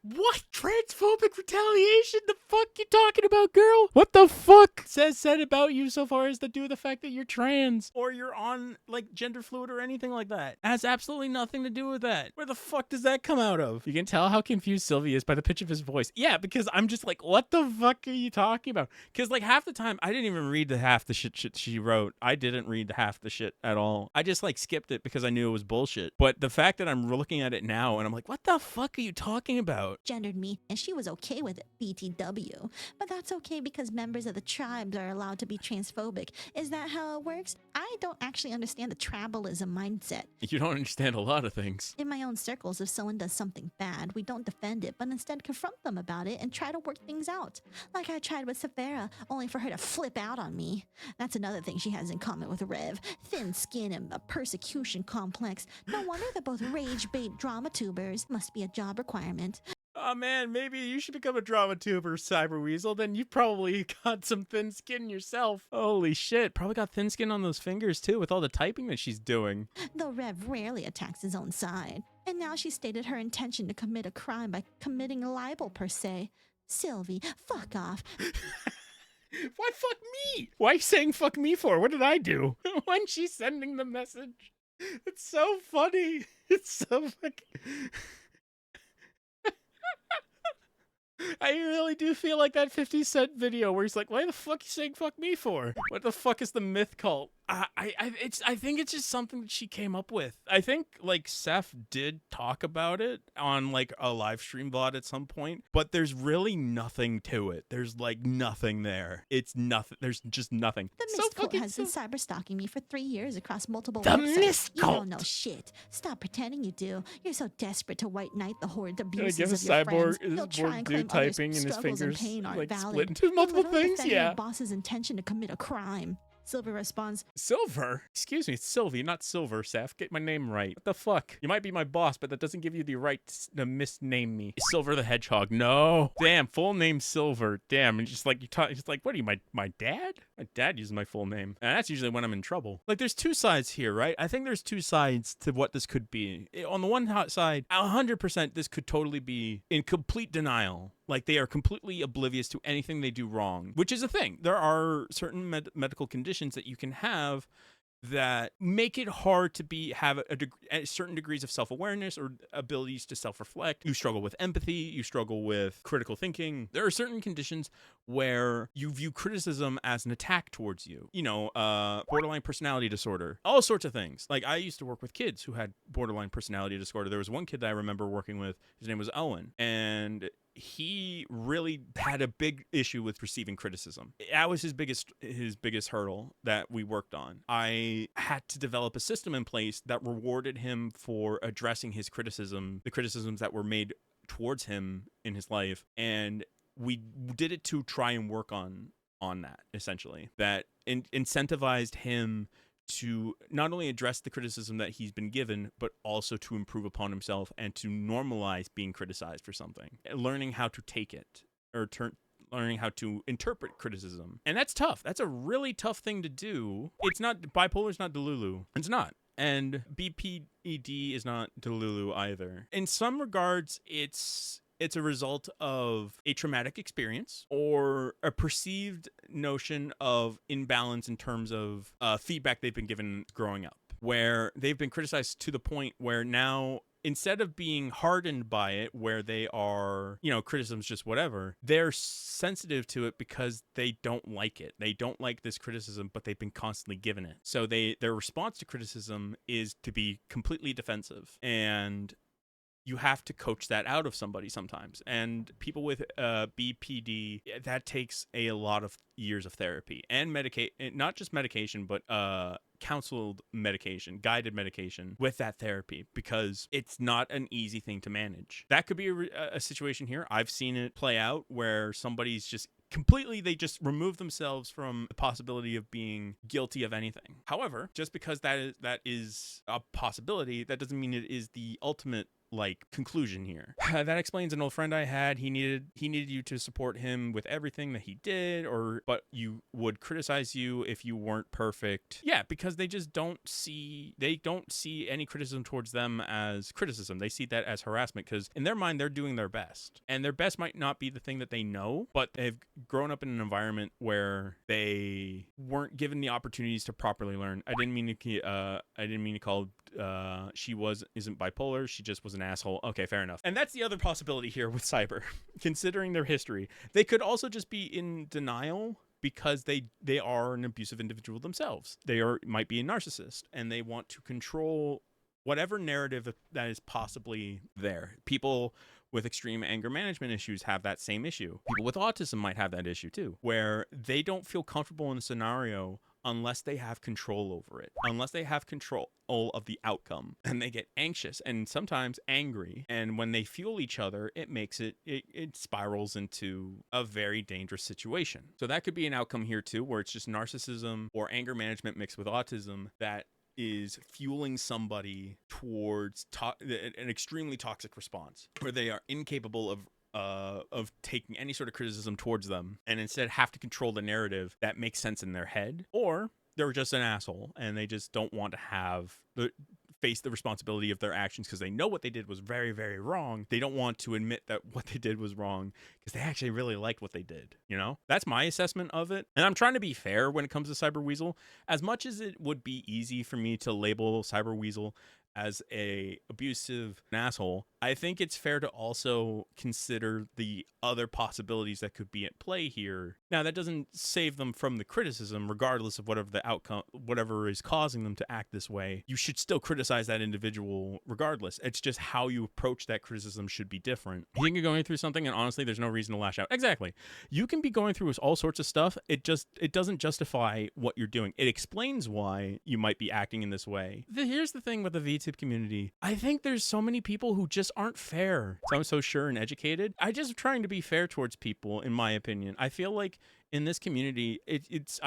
[SPEAKER 1] What? Transphobic retaliation? The fuck you talking about, girl? What the fuck said about you so far as to do with the fact that you're trans or you're on like gender fluid or anything like that? It has absolutely nothing to do with that. Where the fuck does that come out of? You can tell how confused Silvy is by the pitch of his voice. Yeah, because I'm just like, what the fuck are you talking about? Because like half the time I didn't even read the half the shit she wrote. I didn't read the half the shit at all. I just like skipped it because I knew it was bullshit. But the fact that I'm looking at it now and I'm like, what the fuck are you talking about?
[SPEAKER 2] Gendered me, and she was okay with it, BTW. But that's okay because members of the tribes are allowed to be transphobic. Is that how it works? I don't actually understand the tribalism mindset.
[SPEAKER 1] You don't understand a lot of things.
[SPEAKER 2] In my own circles, if someone does something bad, we don't defend it, but instead confront them about it and try to work things out. Like I tried with Safara, only for her to flip out on me. That's another thing she has in common with Rev. Thin skin and a persecution complex. No wonder they're both rage bait drama tubers. Must be a job requirement.
[SPEAKER 1] Oh man, maybe you should become a drama tuber, Cyberweasel. Then you probably got some thin skin yourself. Holy shit, probably got thin skin on those fingers too with all the typing that she's doing.
[SPEAKER 2] Though Rev rarely attacks his own side. And now she stated her intention to commit a crime by committing a libel per se. Silvy, fuck off.
[SPEAKER 1] Why fuck me? Why are you saying fuck me for? What did I do? When she's sending the message. It's so funny. It's so fucking... I really do feel like that 50 Cent video where he's like, why the fuck are you saying fuck me for? What the fuck is the myth cult? I think it's just something that she came up with. I think like Seth did talk about it on like a live stream VOD at some point, but there's really nothing to it. There's like nothing there. It's nothing. There's just nothing.
[SPEAKER 2] The Mist Cult has been cyber stalking me for 3 years across multiple
[SPEAKER 1] The
[SPEAKER 2] websites.
[SPEAKER 1] Mist Cult.
[SPEAKER 2] You don't know shit. Stop pretending you do. You're so desperate to white knight the horrid abuses
[SPEAKER 1] give a
[SPEAKER 2] of your friends.
[SPEAKER 1] cyborg
[SPEAKER 2] You'll try and claim others'
[SPEAKER 1] typing and his
[SPEAKER 2] struggles and
[SPEAKER 1] fingers
[SPEAKER 2] pain aren't
[SPEAKER 1] like
[SPEAKER 2] valid.
[SPEAKER 1] split into
[SPEAKER 2] You're
[SPEAKER 1] multiple
[SPEAKER 2] literally
[SPEAKER 1] things.
[SPEAKER 2] defending
[SPEAKER 1] Yeah.
[SPEAKER 2] your boss's intention to commit a crime. Silver responds,
[SPEAKER 1] Silver? Excuse me, it's Silvy, not Silver, Seth. Get my name right. What the fuck? You might be my boss, but that doesn't give you the right to misname me. Silver the Hedgehog. No. Damn, full name Silver. Damn, and just like you talk, just like, what are you, my dad? My dad uses my full name. And that's usually when I'm in trouble. Like, there's two sides here, right? I think there's two sides to what this could be. On the one side, 100% this could totally be in complete denial. Like, they are completely oblivious to anything they do wrong, which is a thing. There are certain medical conditions that you can have that make it hard to have certain degrees of self-awareness or abilities to self-reflect. You struggle with empathy, you struggle with critical thinking. There are certain conditions where you view criticism as an attack towards you. You know, borderline personality disorder, all sorts of things. Like, I used to work with kids who had borderline personality disorder. There was one kid that I remember working with, his name was Owen, and he really had a big issue with receiving criticism. That was his biggest hurdle that we worked on. I had to develop a system in place that rewarded him for addressing his criticism, the criticisms that were made towards him in his life, and we did it to try and work on that, essentially. That incentivized him to not only address the criticism that he's been given, but also to improve upon himself and to normalize being criticized for something, learning how to take it or learning how to interpret criticism. And that's tough. That's a really tough thing to do. It's not, bipolar is not Delulu. It's not. And BPED is not Delulu either. In some regards, it's a result of a traumatic experience or a perceived notion of imbalance in terms of feedback they've been given growing up, where they've been criticized to the point where now, instead of being hardened by it, where they are, you know, criticism's just whatever, they're sensitive to it because they don't like it. They don't like this criticism, but they've been constantly given it. So their response to criticism is to be completely defensive. And you have to coach that out of somebody sometimes. And people with BPD, that takes a lot of years of therapy and not just medication, but counseled medication, guided medication with that therapy, because it's not an easy thing to manage. That could be a situation here. I've seen it play out where somebody's just completely, they just remove themselves from the possibility of being guilty of anything. However, just because that is a possibility, that doesn't mean it is the ultimate conclusion here. That explains an old friend I had. He needed you to support him with everything that he did, but you would criticize you if you weren't perfect. Yeah, because they don't see any criticism towards them as criticism. They see that as harassment, because in their mind they're doing their best, and their best might not be the thing that they know, but they've grown up in an environment where they weren't given the opportunities to properly learn. I didn't mean to call she isn't bipolar. She just was an asshole. Okay, fair enough. And that's the other possibility here with cyber. Considering their history, they could also just be in denial because they are an abusive individual themselves. Might be a narcissist, and they want to control whatever narrative that is possibly there. People with extreme anger management issues have that same issue. People with autism might have that issue too, where they don't feel comfortable in a scenario unless they have control over it, unless they have control of the outcome, and they get anxious and sometimes angry. And when they fuel each other, it spirals into a very dangerous situation. So that could be an outcome here too, where it's just narcissism or anger management mixed with autism that is fueling somebody towards an extremely toxic response, where they are incapable of taking any sort of criticism towards them, and instead have to control the narrative that makes sense in their head. Or they're just an asshole and they just don't want to face the responsibility of their actions because they know what they did was very, very wrong. They don't want to admit that what they did was wrong because they actually really liked what they did. That's my assessment of it. And I'm trying to be fair when it comes to Cyberweasel. As much as it would be easy for me to label Cyberweasel as a abusive asshole, I think it's fair to also consider the other possibilities that could be at play here. Now, that doesn't save them from the criticism, regardless of whatever the outcome, whatever is causing them to act this way. You should still criticize that individual regardless. It's just how you approach that criticism should be different. You think you're going through something and honestly there's no reason to lash out. Exactly. You can be going through all sorts of stuff. It doesn't justify what you're doing. It explains why you might be acting in this way. Here's the thing with the VTube community. I think there's so many people who just aren't fair. So I'm so sure and educated. I just trying to be fair towards people, in my opinion. I feel like in this community, it's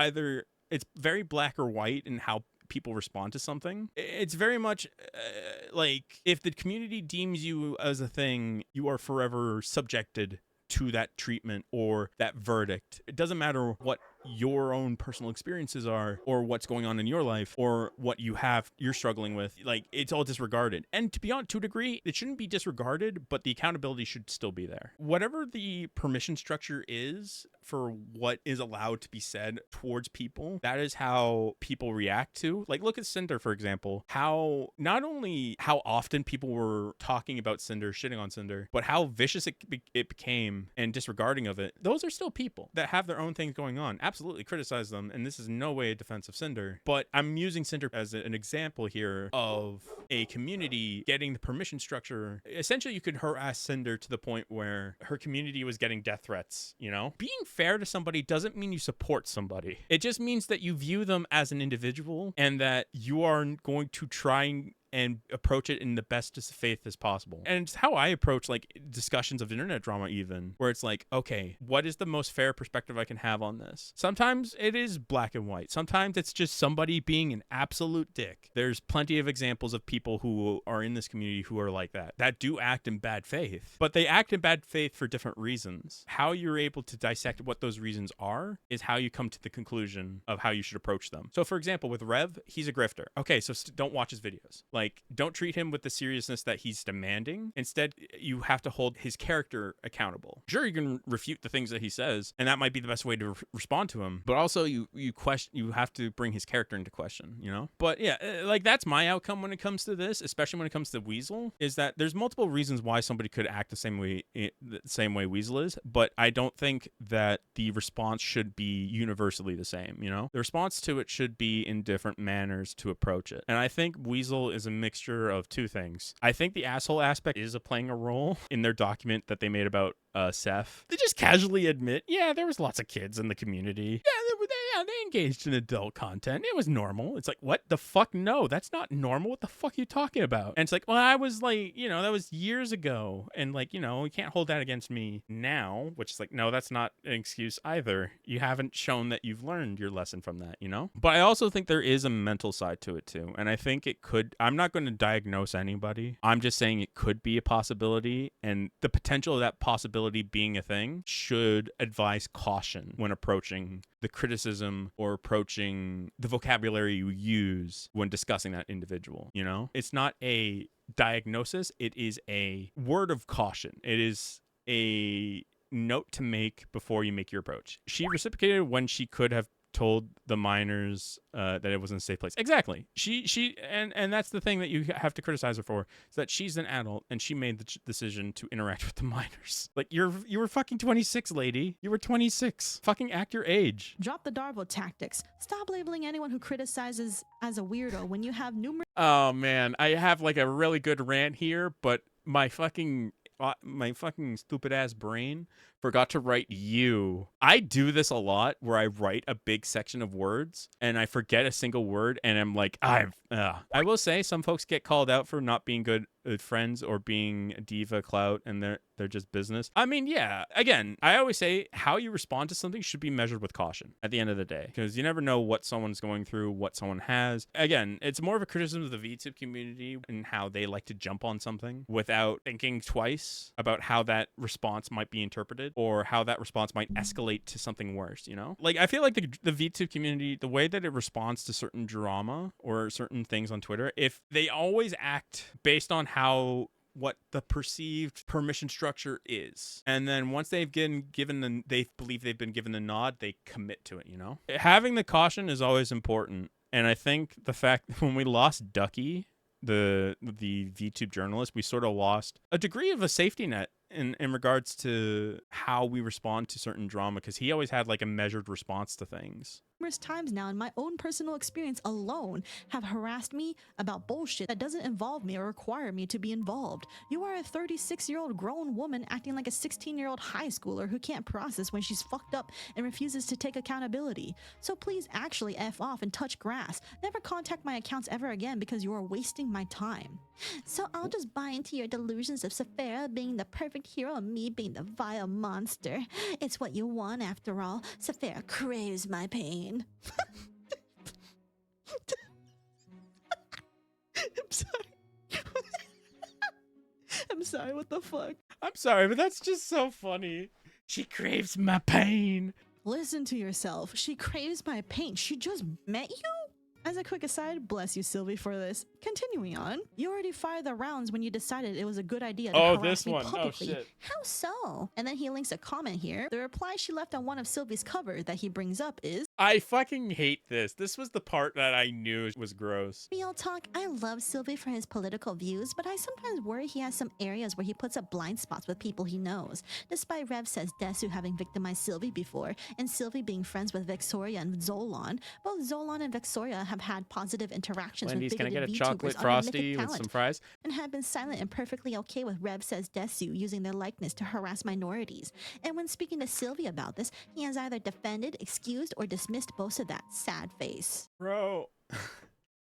[SPEAKER 1] very black or white in how people respond to something. It's very much if the community deems you as a thing, you are forever subjected to that treatment or that verdict. It doesn't matter what your own personal experiences are or what's going on in your life or what you're struggling with. It's all disregarded. And to be honest, to a degree, it shouldn't be disregarded, but the accountability should still be there. Whatever the permission structure is for what is allowed to be said towards people, that is how people react to. Look at Cinder, for example. Not only how often people were talking about Cinder, shitting on Cinder, but how vicious it became and disregarding of it. Those are still people that have their own things going on. Absolutely criticize them, and this is no way a defense of Cinder, but I'm using Cinder as an example here of a community getting the permission structure. Essentially, you could harass Cinder to the point where her community was getting death threats. Being fair to somebody doesn't mean you support somebody. It just means that you view them as an individual and that you are going to try and approach it in the best of faith as possible. And it's how I approach discussions of internet drama, even, where it's okay, what is the most fair perspective I can have on this? Sometimes it is black and white. Sometimes it's just somebody being an absolute dick. There's plenty of examples of people who are in this community who are like that do act in bad faith, but they act in bad faith for different reasons. How you're able to dissect what those reasons are is how you come to the conclusion of how you should approach them. So for example, with Rev, he's a grifter. Okay, so don't watch his videos. Don't treat him with the seriousness that he's demanding. Instead, you have to hold his character accountable. Sure, you can refute the things that he says, and that might be the best way to respond to him. But also, you have to bring his character into question. But yeah, that's my outcome when it comes to this, especially when it comes to Weasel. Is that there's multiple reasons why somebody could act the same way Weasel is, but I don't think that the response should be universally the same. The response to it should be in different manners to approach it, and I think Weasel is mixture of two things. I think the asshole aspect is playing a role in their document that they made about Seth. They just casually admit, yeah, there was lots of kids in the community. Yeah, they engaged in adult content. It was normal. It's like, what the fuck? No, that's not normal. What the fuck are you talking about? And it's like, well, I was like, that was years ago. And like, you can't hold that against me now, which is like, no, that's not an excuse either. You haven't shown that you've learned your lesson from that, But I also think there is a mental side to it too. And I think I'm not going to diagnose anybody. I'm just saying it could be a possibility. And the potential of that possibility being a thing should advise caution when approaching the criticism or approaching the vocabulary you use when discussing that individual. It's not a diagnosis. It is a word of caution. It is a note to make before you make your approach. She reciprocated when she could have told the minors that it wasn't a safe place. Exactly. And that's the thing that you have to criticize her for, is that she's an adult and she made the decision to interact with the minors. Like, you were fucking 26, lady. You were 26. Fucking act your age.
[SPEAKER 2] Drop the Darvo tactics. Stop labeling anyone who criticizes as a weirdo when you have numerous...
[SPEAKER 1] Oh man, I have like a really good rant here, but my fucking stupid ass brain forgot to write you. I do this a lot where I write a big section of words and I forget a single word and I'm like, I will say some folks get called out for not being good friends or being diva clout, and they're just business. I mean, yeah, again, I always say how you respond to something should be measured with caution at the end of the day, because you never know what someone's going through, what someone has. Again, it's more of a criticism of the VTube community and how they like to jump on something without thinking twice about how that response might be interpreted or how that response might escalate to something worse, Like, I feel like the VTube community, the way that it responds to certain drama or certain things on Twitter, if they always act based on what the perceived permission structure is, and then once they believe they've been given the nod, they commit to it. Having the caution is always important, and I think the fact that when we lost Ducky, the VTube journalist, we sort of lost a degree of a safety net in regards to how we respond to certain drama, because he always had like a measured response to things.
[SPEAKER 2] Times now in my own personal experience alone have harassed me about bullshit that doesn't involve me or require me to be involved. You are a 36-year-old grown woman acting like a 16-year-old high schooler who can't process when she's fucked up and refuses to take accountability. So please actually F off and touch grass. Never contact my accounts ever again because you are wasting my time. So I'll just buy into your delusions of Saphira being the perfect hero and me being the vile monster. It's what you want after all. Saphira craves my pain. I'm sorry. I'm sorry, what the fuck?
[SPEAKER 1] I'm sorry, but that's just so funny. She craves my pain.
[SPEAKER 2] Listen to yourself. She craves my pain. She just met you? As a quick aside, bless you, Silvy, for this. Continuing on, you already fired the rounds when you decided it was a good idea to harass me publicly.
[SPEAKER 1] Oh, shit.
[SPEAKER 2] How so? And then he links a comment here. The reply she left on one of Silvy's covers that he brings up is,
[SPEAKER 1] I fucking hate this. This was the part that I knew was gross.
[SPEAKER 2] Real talk, I love Silvy for his political views, but I sometimes worry he has some areas where he puts up blind spots with people he knows. Despite Rev says Desu having victimized Silvy before, and Silvy being friends with Vexoria and Zolan, both Zolan and Vexoria have had positive interactions
[SPEAKER 1] Wendy's,
[SPEAKER 2] with bigoted
[SPEAKER 1] can I get a
[SPEAKER 2] VTubers
[SPEAKER 1] chocolate frosty with some fries?
[SPEAKER 2] And have been silent and perfectly okay with Rev says Desu using their likeness to harass minorities. And when speaking to Silvy about this, he has either defended, excused, or dismissed both of that. Sad face.
[SPEAKER 1] Bro.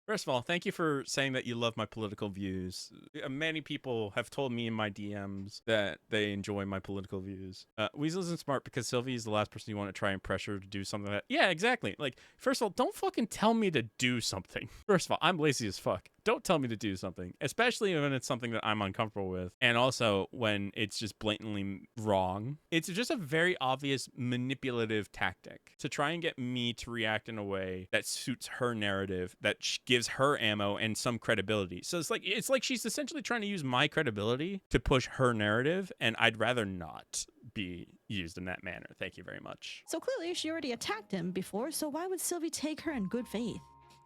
[SPEAKER 1] First of all, thank you for saying that you love my political views. Many people have told me in my DMs that they enjoy my political views. Weasel isn't smart because Silvy is the last person you want to try and pressure to do something that... Yeah, exactly. Like, first of all, don't fucking tell me to do something. First of all, I'm lazy as fuck. Don't tell me to do something, especially when it's something that I'm uncomfortable with. And also when it's just blatantly wrong. It's just a very obvious manipulative tactic to try and get me to react in a way that suits her narrative, that gives her ammo and some credibility. So it's like she's essentially trying to use my credibility to push her narrative, and I'd rather not be used in that manner. Thank you very much.
[SPEAKER 2] So clearly she already attacked him before, so why would Silvy take her in good faith?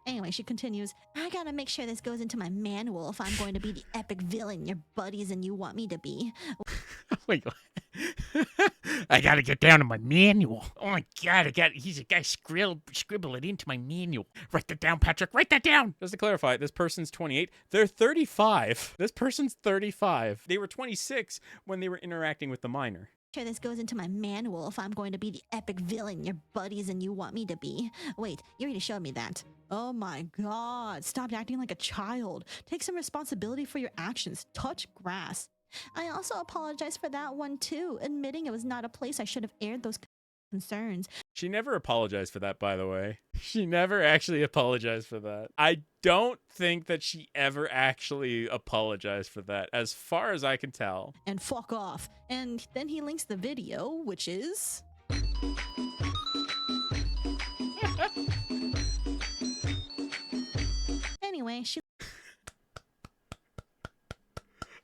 [SPEAKER 2] Anyway, she continues, I gotta make sure this goes into my manual if I'm going to be the epic villain your buddies and you want me to be.
[SPEAKER 3] Wait, I gotta get down to my manual. Oh my god, he's a guy scribble it into my manual. Write that down, Patrick, write that down.
[SPEAKER 1] Just to clarify, this person's 28. They're 35. This person's 35. They were 26 when they were interacting with the minor.
[SPEAKER 2] Sure this goes into my manual if I'm going to be the epic villain your buddies and you want me to be. Wait, you already showed me that. Oh my god, stop acting like a child. Take some responsibility for your actions. Touch grass. I also apologize for that one too, admitting it was not a place I should have aired those concerns.
[SPEAKER 1] She never apologized for that, by the way. She never actually apologized for that. I don't think that she ever actually apologized for that, as far as I can tell.
[SPEAKER 2] And fuck off. And then he links the video, which is... Anyway, she...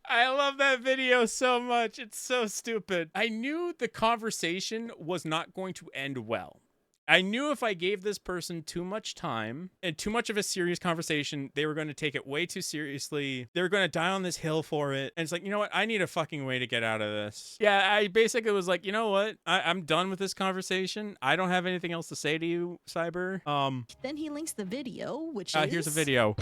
[SPEAKER 1] I love that video so much. It's so stupid. I knew the conversation was not going to end well. I knew if I gave this person too much time and too much of a serious conversation, they were going to take it way too seriously. They were going to die on this hill for it. And it's like, you know what? I need a fucking way to get out of this. Yeah, I basically was like, you know what? I'm done with this conversation. I don't have anything else to say to you, Cyber.
[SPEAKER 2] Then he links the video, which is...
[SPEAKER 1] Here's a video.